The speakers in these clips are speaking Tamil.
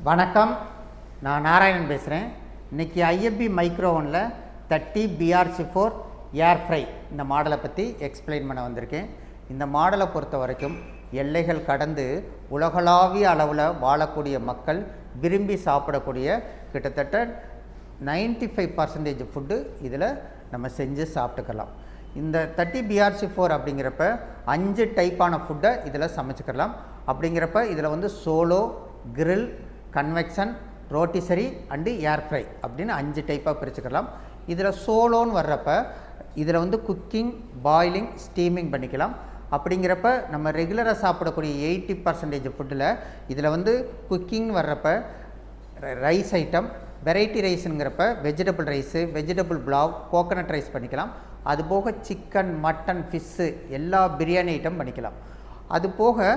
வணக்கம், நான் நாராயணன் பேசுகிறேன். இன்றைக்கி IFB மைக்ரோவனில் 30 BRC4 ஏர்ஃப்ரை இந்த மாடலை பற்றி எக்ஸ்பிளைன் பண்ண வந்திருக்கேன். இந்த மாடலை பொறுத்த வரைக்கும் எல்லைகள் கடந்து உலகளாவிய அளவில் வாழக்கூடிய மக்கள் விரும்பி சாப்பிடக்கூடிய கிட்டத்தட்ட 95% ஃபுட்டு இதில் நம்ம செஞ்சு சாப்பிட்டுக்கலாம். இந்த 30 BRC4 அப்படிங்கிறப்ப 5 டைப்பான ஃபுட்டை இதில் சமைச்சிக்கலாம். அப்படிங்கிறப்ப இதில் வந்து solo, grill, convection, rotisserie and air fry அப்படின்னு 5 டைப்பாக பிரிச்சுக்கலாம். இதில் சோலோன்னு வர்றப்ப இதில் வந்து குக்கிங், பாயிலிங், ஸ்டீமிங் பண்ணிக்கலாம். அப்படிங்கிறப்ப நம்ம ரெகுலராக சாப்பிடக்கூடிய 80% ஃபுட்டில் இதில் வந்து குக்கிங் வர்றப்ப ரைஸ் ஐட்டம், வெரைட்டி ரைஸுங்கிறப்ப vegetable rice, vegetable pulao, coconut rice பண்ணிக்கலாம். அதுபோக சிக்கன், மட்டன், ஃபிஷ்ஷு எல்லா பிரியாணி ஐட்டம் பண்ணிக்கலாம். அதுபோக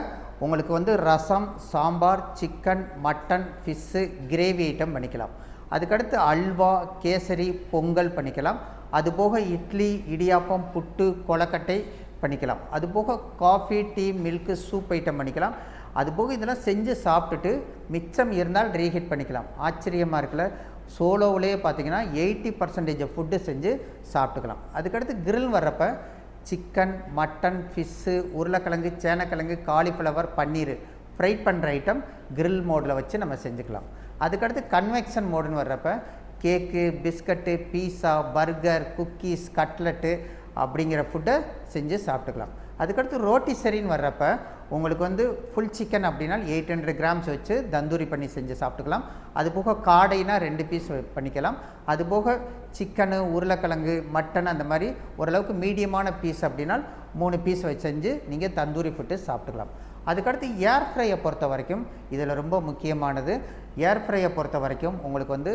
உங்களுக்கு வந்து rasam, sambar, chicken, mutton, fish, gravy item பண்ணிக்கலாம். அதுக்கடுத்து அல்வா, கேசரி, பொங்கல் பண்ணிக்கலாம். அதுபோக இட்லி, இடியாப்பம், புட்டு, கொலக்கட்டை பண்ணிக்கலாம். அதுபோக coffee, tea, milk, soup item பண்ணிக்கலாம். அதுபோக இதெல்லாம் செஞ்சு சாப்பிட்டுட்டு மிச்சம் இருந்தால் ரீஹீட் பண்ணிக்கலாம். ஆச்சரியமாக இருக்குல்ல. சோலோவிலே பார்த்திங்கன்னா 80% ஃபுட்டு செஞ்சு சாப்பிட்டுக்கலாம். அதுக்கடுத்து கிரில் வர்றப்ப சிக்கன், மட்டன், ஃபிஷ்ஷு, உருளைக்கிழங்கு, சேனக்கிழங்கு, காலிஃப்ளவர், பன்னீர் ஃப்ரை பண்ணுற ஐட்டம் கிரில் மோடில் வச்சு நம்ம செஞ்சுக்கலாம். அதுக்கடுத்து கன்வெக்ஷன் மோடுன்னு வர்றப்ப கேக்கு, பிஸ்கட்டு, பீஸா, பர்கர், குக்கீஸ், கட்லெட்டு அப்படிங்கிற ஃபுட்டை செஞ்சு சாப்பிட்டுக்கலாம். அதுக்கடுத்து ரோட்டிசரின்னு வர்றப்ப உங்களுக்கு வந்து ஃபுல் சிக்கன் அப்படின்னா 800 கிராம்ஸ் வச்சு தந்தூரி பண்ணி செஞ்சு சாப்பிட்டுக்கலாம். அதுபோக காடைனா 2 பீஸ் பண்ணிக்கலாம். அதுபோக சிக்கனு, உருளைக்கிழங்கு, மட்டன் அந்த மாதிரி ஓரளவுக்கு மீடியமான பீஸ் அப்படின்னா 3 பீஸ் வச்சு செஞ்சு நீங்கள் தந்தூரி ஃபுட்டு சாப்பிட்டுக்கலாம். அதுக்கடுத்து ஏர்ஃப்ரையை பொறுத்த வரைக்கும் இதில் ரொம்ப முக்கியமானது. ஏர்ஃப்ரையை பொறுத்த வரைக்கும் உங்களுக்கு வந்து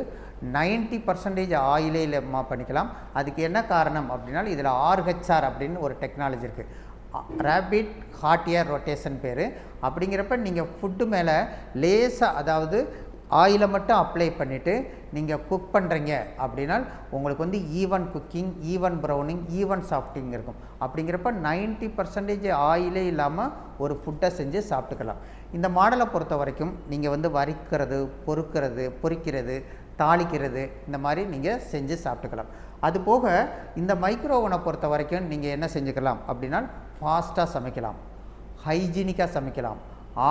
90% ஆயிலே இல்லாமல் பண்ணிக்கலாம். அதுக்கு என்ன காரணம் அப்படின்னா இதில் RHR அப்படின்னு ஒரு டெக்னாலஜி இருக்குது. ரேபிட் ஹாட் ஏர் ரொட்டேஷன் பேர். அப்படிங்கிறப்ப நீங்கள் ஃபுட்டு மேலே லேசாக அதாவது ஆயிலை மட்டும் அப்ளை பண்ணிவிட்டு நீங்கள் குக் பண்ணுறீங்க அப்படின்னா உங்களுக்கு வந்து even cooking, even browning, even சாஃப்டிங் இருக்கும். அப்படிங்கிறப்ப 90% ஆயிலே இல்லாமல் ஒரு ஃபுட்டை செஞ்சு சாப்பிட்டுக்கலாம். இந்த மாடலை பொறுத்த வரைக்கும் நீங்கள் வந்து வறுக்கிறது, பொரிக்கிறது, தாளிக்கிறது இந்த மாதிரி நீங்கள் செஞ்சு சாப்பிட்டுக்கலாம். அதுபோக இந்த மைக்ரோவனை பொறுத்த வரைக்கும் நீங்கள் என்ன செஞ்சுக்கலாம் அப்படின்னா ஃபாஸ்ட்டாக சமைக்கலாம், ஹைஜீனிக்காக சமைக்கலாம்,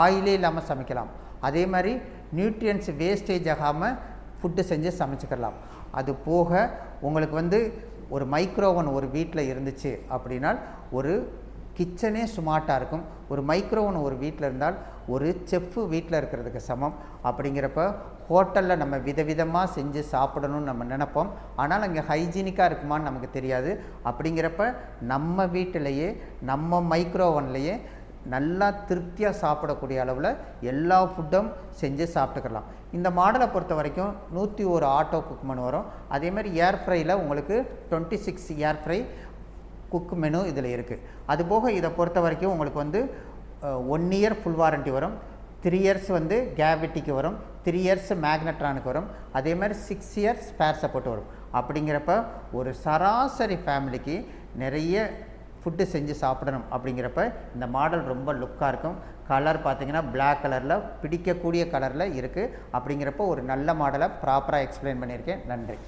ஆயிலே இல்லாமல் சமைக்கலாம். அதே மாதிரி நியூட்ரியன்ஸ் வேஸ்டேஜ் ஆகாமல் ஃபுட்டு செஞ்சு சமைச்சிக்கலாம். அது போக உங்களுக்கு வந்து ஒரு மைக்ரோவன் ஒரு வீட்டில் இருந்துச்சு அப்படின்னா ஒரு கிச்சனே ஸ்மார்ட்டாக இருக்கும். ஒரு மைக்ரோவன் ஒரு வீட்டில் இருந்தால் ஒரு செஃப்பு வீட்டில் இருக்கிறதுக்கு சமம். அப்படிங்கிறப்ப ஹோட்டலில் நம்ம விதவிதமாக செஞ்சு சாப்பிடணும்னு நம்ம நினைப்போம். ஆனால் அங்கே ஹைஜீனிக்காக இருக்குமான்னு நமக்கு தெரியாது. அப்படிங்கிறப்ப நம்ம வீட்டிலையே நம்ம மைக்ரோவன்லேயே நல்லா திருப்தியாக சாப்பிடக்கூடிய அளவில் எல்லா ஃபுட்டும் செஞ்சு சாப்பிட்டுக்கலாம். இந்த மாடலை பொறுத்த வரைக்கும் 101 ஆட்டோ குக்மென் வரும். அதேமாதிரி ஏர்ஃப்ரையில் உங்களுக்கு 26 ஏர்ஃப்ரை குக் மெனு இதில் இருக்குது. அதுபோக இதை பொறுத்த வரைக்கும் உங்களுக்கு வந்து 1 இயர் ஃபுல் வாரண்ட்டி வரும், 3 இயர்ஸ் வந்து கேவிட்டிக்கு வரும், 3 இயர்ஸ் மேக்னட்ரானுக்கு வரும், அதே மாதிரி 6 இயர்ஸ் ஸ்பேர் சப்போர்ட் வரும். அப்படிங்கிறப்ப ஒரு சராசரி ஃபேமிலிக்கு நிறைய ஃபுட்டு செஞ்சு சாப்பிடணும். அப்படிங்கிறப்ப இந்த மாடல் ரொம்ப லுக்காக இருக்கும். கலர் பார்த்திங்கன்னா பிளாக் கலரில் பிடிக்கக்கூடிய கலரில் இருக்குது. அப்படிங்கிறப்ப ஒரு நல்ல மாடலை ப்ராப்பராக எக்ஸ்பிளைன் பண்ணியிருக்கேன். நன்றி.